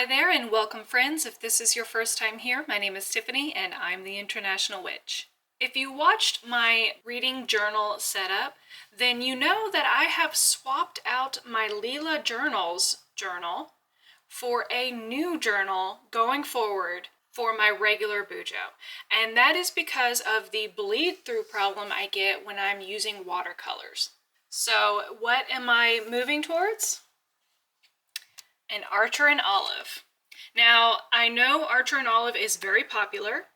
Hi there and welcome friends. If this is your first time here, my name is Tiffany and I'm the International Witch. If you watched my reading journal setup, then you know that I have swapped out my Leela Journals journal for a new journal going forward for my regular Bujo. And that is because of the bleed through problem I get when I'm using watercolors. So what am I moving towards? An Archer and Olive. Now, I know Archer and Olive is very popular.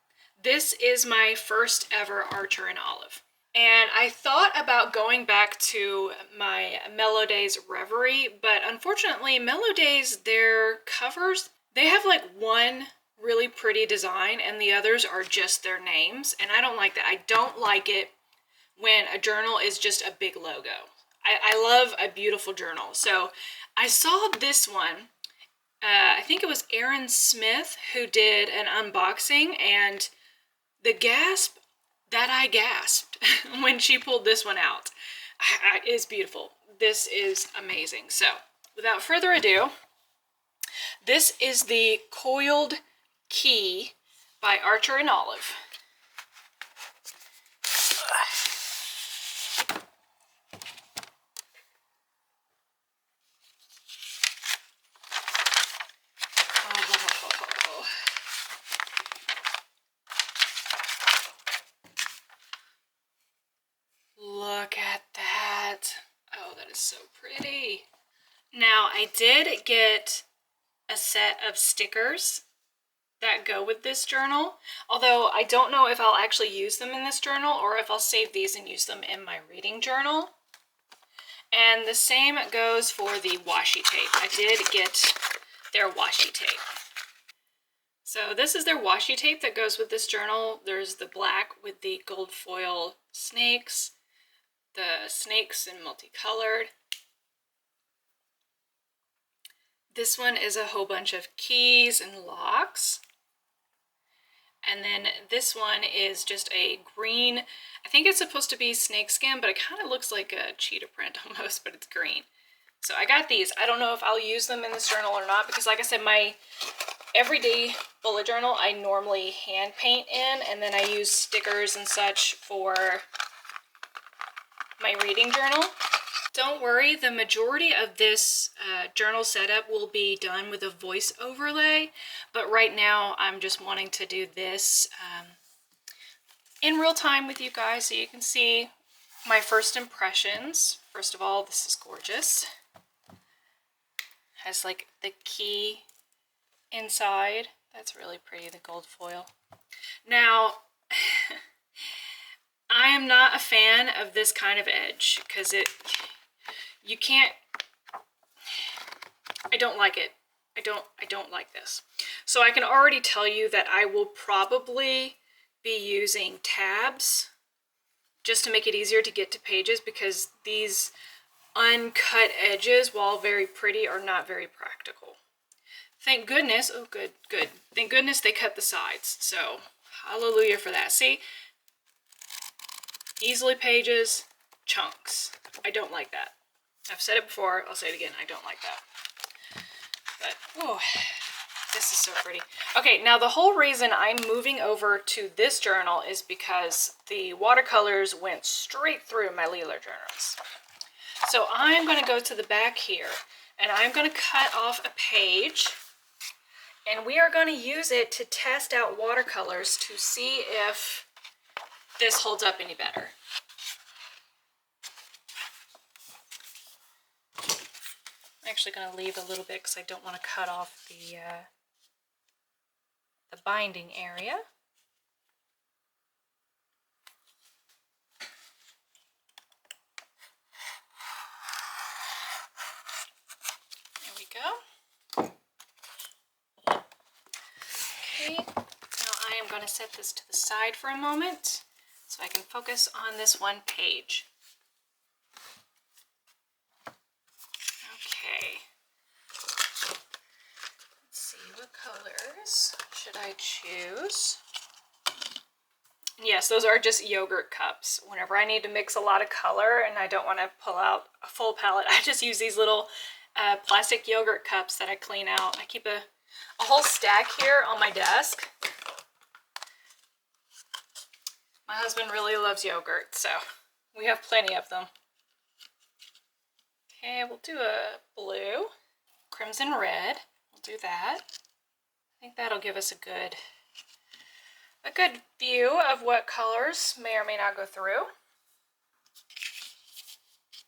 This is my first ever Archer and Olive. And I thought about going back to my Mellow Days Reverie, but unfortunately, Mellow Days, their covers, they have like one really pretty design and the others are just their names. And I don't like that. I don't like it when a journal is just a big logo. I love a beautiful journal. So I saw this one. I think it was Erin Smith who did an unboxing, and the gasp that I gasped when she pulled this one out is beautiful. This is amazing. So without further ado, this is the Coiled Key by Archer and Olive. Look at that. Oh, that is so pretty. Now, I did get a set of stickers that go with this journal, although I don't know if I'll actually use them in this journal or if I'll save these and use them in my reading journal. And the same goes for the washi tape. I did get their washi tape. So this is their washi tape that goes with this journal. There's the black with the gold foil snakes, the snakes in multicolored. This one is a whole bunch of keys and locks. And then this one is just a green, I think it's supposed to be snakeskin, but it kind of looks like a cheetah print almost, but it's green. So I got these. I don't know if I'll use them in this journal or not, because like I said, my everyday bullet journal I normally hand paint in, and then I use stickers and such for my reading journal. Don't worry, the majority of this journal setup will be done with a voice overlay, but right now I'm just wanting to do this in real time with you guys so you can see my first impressions. First of all, this is gorgeous. Has like the key inside. That's really pretty, the gold foil. Now, I am not a fan of this kind of edge because you can't, I don't like it. I don't like this. So I can already tell you that I will probably be using tabs just to make it easier to get to pages, because these uncut edges, while very pretty, are not very practical. Thank goodness, oh good. Thank goodness they cut the sides. So hallelujah for that. See, easily pages, chunks. I don't like that. I've said it before, I'll say it again, I don't like that. But, oh, this is so pretty. Okay, now the whole reason I'm moving over to this journal is because the watercolors went straight through my Leela Journals. So I'm going to go to the back here, and I'm going to cut off a page, and we are going to use it to test out watercolors to see if this holds up any better. I'm actually going to leave a little bit because I don't want to cut off the binding area. There we go. Okay, now I am going to set this to the side for a moment so I can focus on this one page. Okay, let's see, what colors should I choose? Yes, those are just yogurt cups. Whenever I need to mix a lot of color and I don't want to pull out a full palette, I just use these little plastic yogurt cups that I clean out. I keep a a whole stack here on my desk. My husband really loves yogurt, so we have plenty of them. Okay, we'll do a blue, crimson red. We'll do that. I think that'll give us a good view of what colors may or may not go through.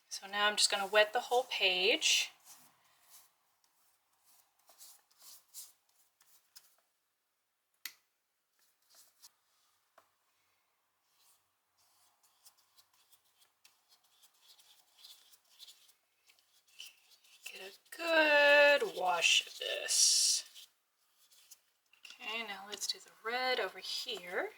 So now I'm just going to wet the whole page. Get a good wash of this. Okay, now let's do the red over here.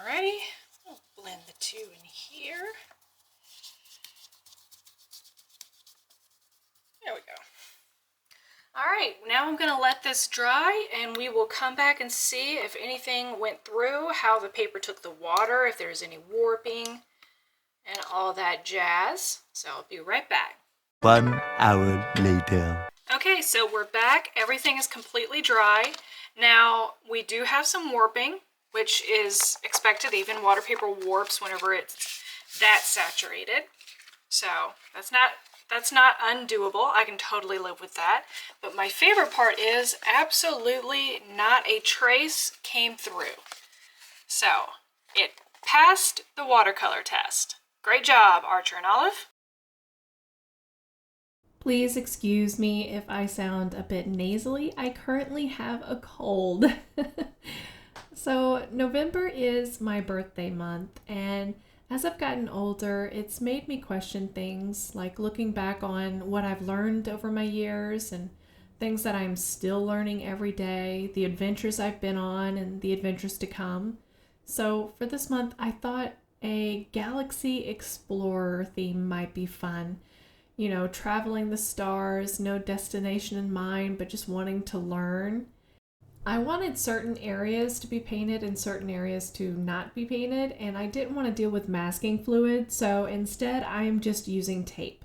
Alrighty, we'll blend the two in here. There we go. Alright, now I'm going to let this dry and we will come back and see if anything went through, how the paper took the water, if there's any warping, and all that jazz. So I'll be right back. 1 hour later. Okay, so we're back. Everything is completely dry. Now, we do have some warping, which is expected. Even water paper warps whenever it's that saturated. So that's not undoable. I can totally live with that. But my favorite part is absolutely not a trace came through. So it passed the watercolor test. Great job, Archer and Olive. Please excuse me if I sound a bit nasally. I currently have a cold. So November is my birthday month, and as I've gotten older, it's made me question things, like looking back on what I've learned over my years and things that I'm still learning every day, the adventures I've been on and the adventures to come. So for this month, I thought a galaxy explorer theme might be fun. You know, traveling the stars, no destination in mind, but just wanting to learn. I wanted certain areas to be painted and certain areas to not be painted, and I didn't want to deal with masking fluid, so instead I am just using tape.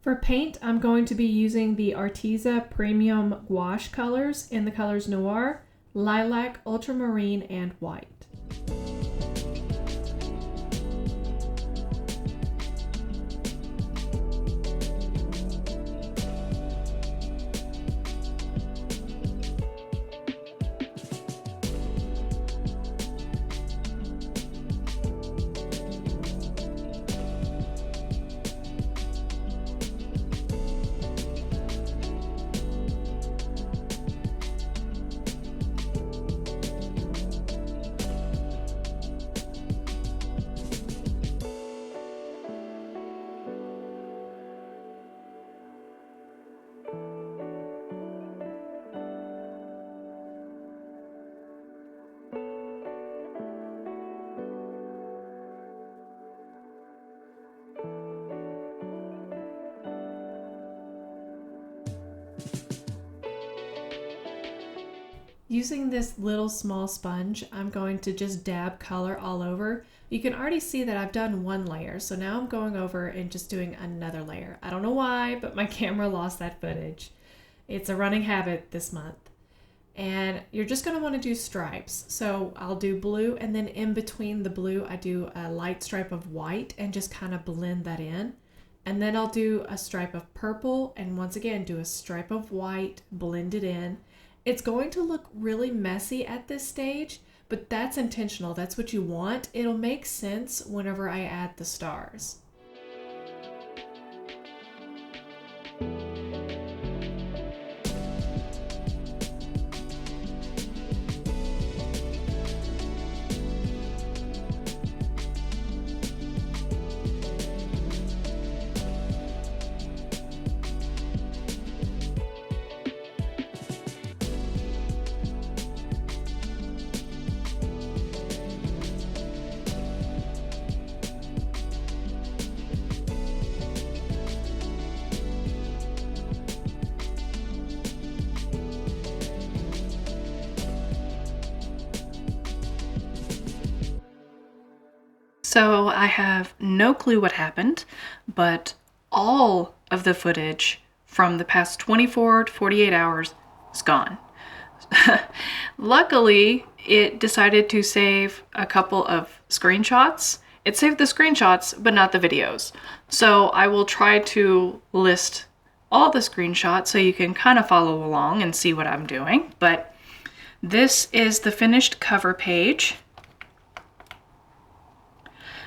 For paint, I'm going to be using the Arteza Premium Gouache colors in the colors Noir, Lilac, Ultramarine, and White. Using this little small sponge, I'm going to just dab color all over. You can already see that I've done one layer, so now I'm going over and just doing another layer. I don't know why, but my camera lost that footage. It's a running habit this month. And you're just going to want to do stripes. So I'll do blue, and then in between the blue, I do a light stripe of white and just kind of blend that in. And then I'll do a stripe of purple, and once again, do a stripe of white, blend it in. It's going to look really messy at this stage, but that's intentional. That's what you want. It'll make sense whenever I add the stars. So I have no clue what happened, but all of the footage from the past 24 to 48 hours is gone. Luckily, it decided to save a couple of screenshots. It saved the screenshots, but not the videos. So I will try to list all the screenshots so you can kind of follow along and see what I'm doing. But this is the finished cover page.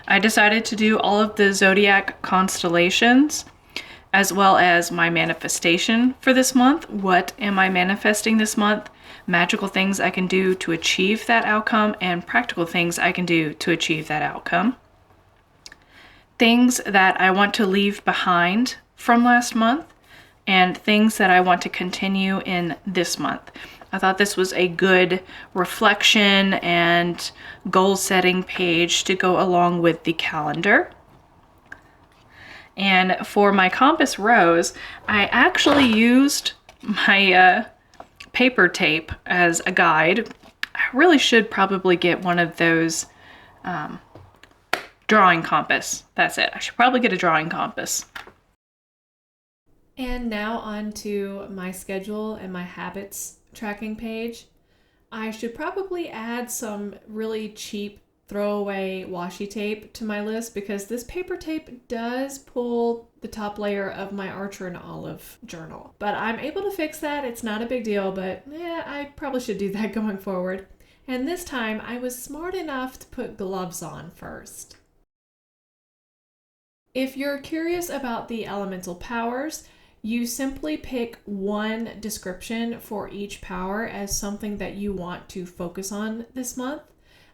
I decided to do all of the zodiac constellations as well as my manifestation for this month. What am I manifesting this month? Magical things I can do to achieve that outcome and practical things I can do to achieve that outcome. Things that I want to leave behind from last month and things that I want to continue in this month. I thought this was a good reflection and goal setting page to go along with the calendar. And for my compass rose, I actually used my paper tape as a guide. I really should probably get one of those drawing compass. That's it. I should probably get a drawing compass. And now on to my schedule and my habits tracking page. I should probably add some really cheap throwaway washi tape to my list because this paper tape does pull the top layer of my Archer and Olive journal. But I'm able to fix that. It's not a big deal, but I probably should do that going forward. And this time I was smart enough to put gloves on first. If you're curious about the elemental powers, you simply pick one description for each power as something that you want to focus on this month.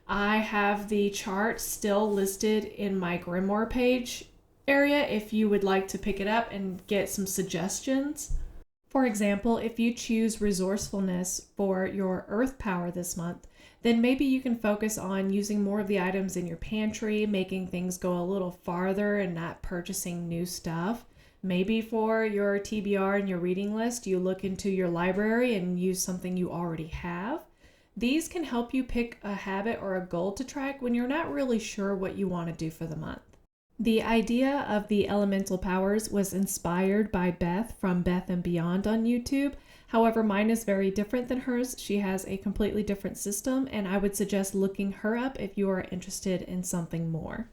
I have the chart still listed in my Grimoire page area if you would like to pick it up and get some suggestions. For example, if you choose resourcefulness for your earth power this month, then maybe you can focus on using more of the items in your pantry, making things go a little farther and not purchasing new stuff. Maybe for your TBR and your reading list, you look into your library and use something you already have. These can help you pick a habit or a goal to track when you're not really sure what you want to do for the month. The idea of the elemental powers was inspired by Beth from Beth and Beyond on YouTube. However, mine is very different than hers. She has a completely different system, and I would suggest looking her up if you are interested in something more.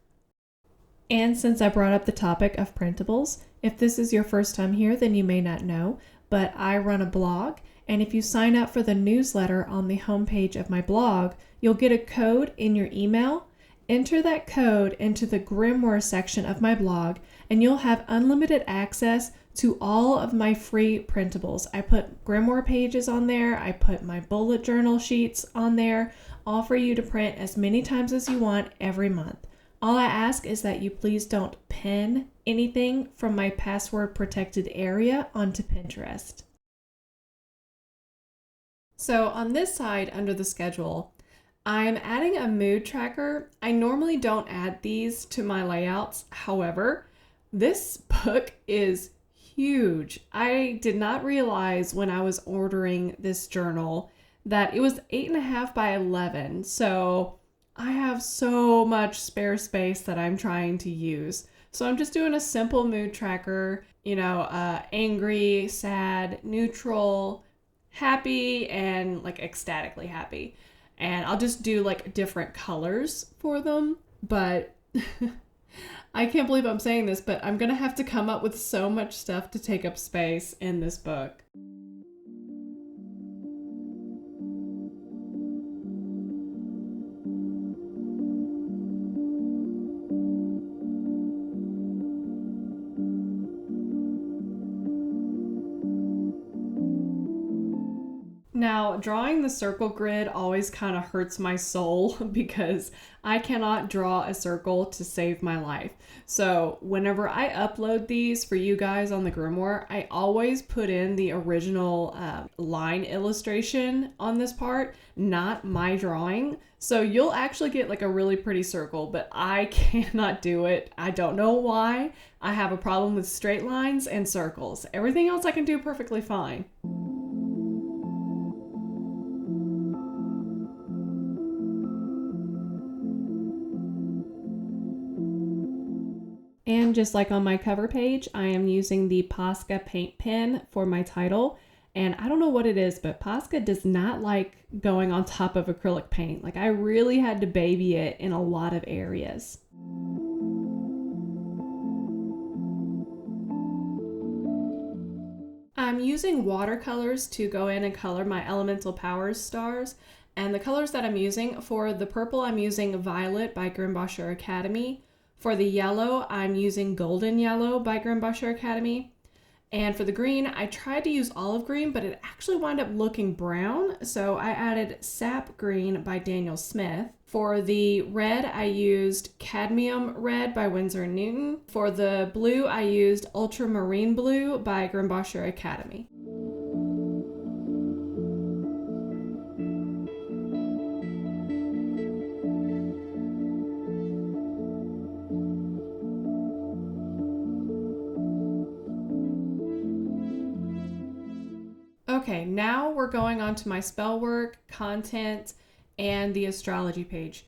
And since I brought up the topic of printables, if this is your first time here, then you may not know, but I run a blog, and if you sign up for the newsletter on the homepage of my blog, you'll get a code in your email. Enter that code into the Grimoire section of my blog, and you'll have unlimited access to all of my free printables. I put Grimoire pages on there, I put my bullet journal sheets on there, all for you to print as many times as you want every month. All I ask is that you please don't pin anything from my password protected area onto Pinterest. So on this side under the schedule, I'm adding a mood tracker. I normally don't add these to my layouts. However, this book is huge. I did not realize when I was ordering this journal that it was 8.5 by 11. So I have so much spare space that I'm trying to use. So I'm just doing a simple mood tracker, angry, sad, neutral, happy, and like ecstatically happy. And I'll just do like different colors for them. But I can't believe I'm saying this, but I'm going to have to come up with so much stuff to take up space in this book. Now, drawing the circle grid always kind of hurts my soul because I cannot draw a circle to save my life. So whenever I upload these for you guys on the Grimoire, I always put in the original line illustration on this part, not my drawing. So you'll actually get like a really pretty circle, but I cannot do it. I don't know why. I have a problem with straight lines and circles. Everything else I can do perfectly fine. And just like on my cover page, I am using the Posca paint pen for my title. And I don't know what it is, but Posca does not like going on top of acrylic paint. Like, I really had to baby it in a lot of areas. I'm using watercolors to go in and color my elemental powers stars. And the colors that I'm using, for the purple, I'm using Violet by Grimoire Academy. For the yellow, I'm using Golden Yellow by Grimoire Academy. And for the green, I tried to use olive green, but it actually wound up looking brown. So I added Sap Green by Daniel Smith. For the red, I used Cadmium Red by Winsor & Newton. For the blue, I used Ultramarine Blue by Grimoire Academy. Okay, now we're going on to my spellwork, content, and the astrology page.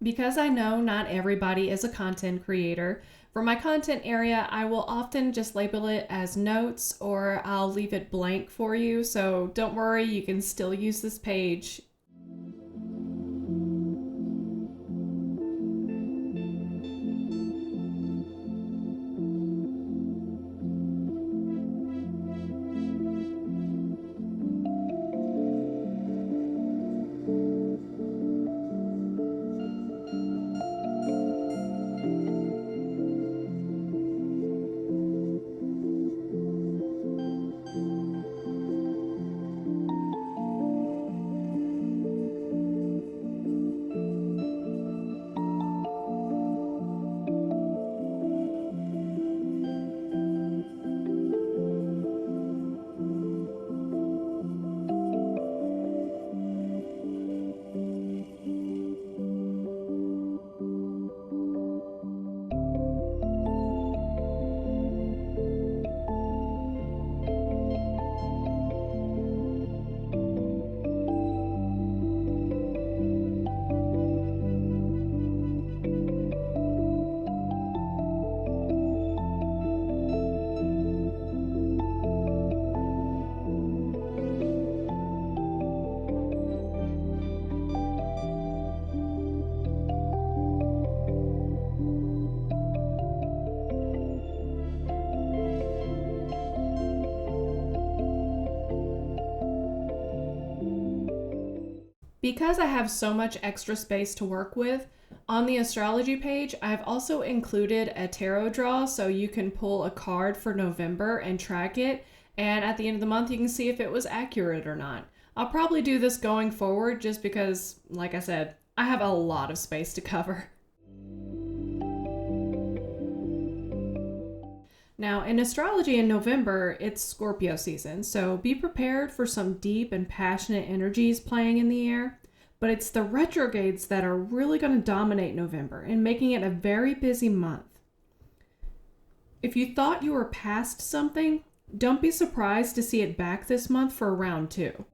Because I know not everybody is a content creator, for my content area, I will often just label it as notes or I'll leave it blank for you, so don't worry, you can still use this page. Because I have so much extra space to work with, on the astrology page, I've also included a tarot draw so you can pull a card for November and track it, and at the end of the month you can see if it was accurate or not. I'll probably do this going forward just because, like I said, I have a lot of space to cover. Now, in astrology in November, it's Scorpio season, so be prepared for some deep and passionate energies playing in the air. But it's the retrogrades that are really going to dominate November and making it a very busy month. If you thought you were past something, don't be surprised to see it back this month for round 2.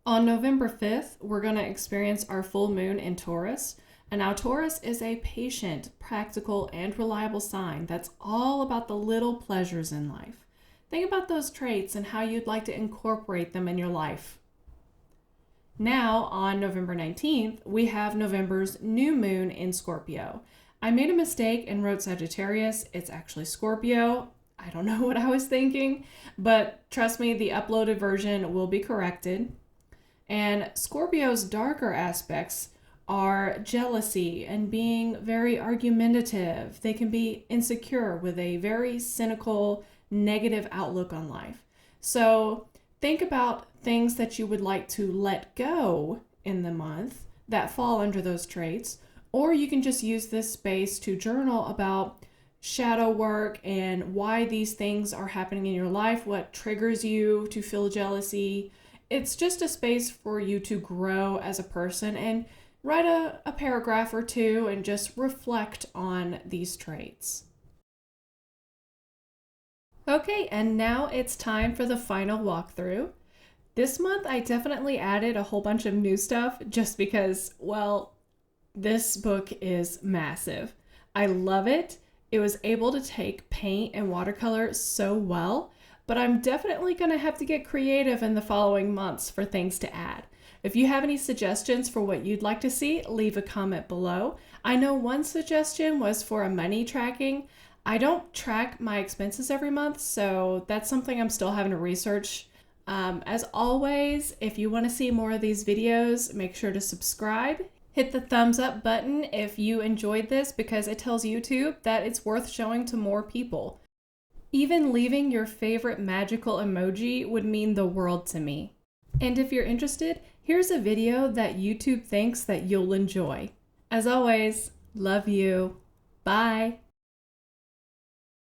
On November 5th, we're going to experience our full moon in Taurus. And now Taurus is a patient, practical, and reliable sign that's all about the little pleasures in life. Think about those traits and how you'd like to incorporate them in your life. Now, on November 19th, we have November's new moon in Scorpio. I made a mistake and wrote Sagittarius. It's actually Scorpio. I don't know what I was thinking, but trust me, the uploaded version will be corrected. And Scorpio's darker aspects are jealousy and being very argumentative. They can be insecure with a very cynical, negative outlook on life. So think about things that you would like to let go in the month that fall under those traits, or you can just use this space to journal about shadow work and why these things are happening in your life, what triggers you to feel jealousy. It's just a space for you to grow as a person and write a paragraph or two and just reflect on these traits. Okay, and now it's time for the final walkthrough. This month I definitely added a whole bunch of new stuff just because, well, This book is massive. I love it. It was able to take paint and watercolor so well, but I'm definitely going to have to get creative in the following months for things to add. If you have any suggestions for what you'd like to see, leave a comment below. I know one suggestion was for a money tracking. I don't track my expenses every month, so that's something I'm still having to research. As always, if you want to see more of these videos, make sure to subscribe. Hit the thumbs up button if you enjoyed this because it tells YouTube that it's worth showing to more people. Even leaving your favorite magical emoji would mean the world to me. And if you're interested, here's a video that YouTube thinks that you'll enjoy. As always, love you. Bye.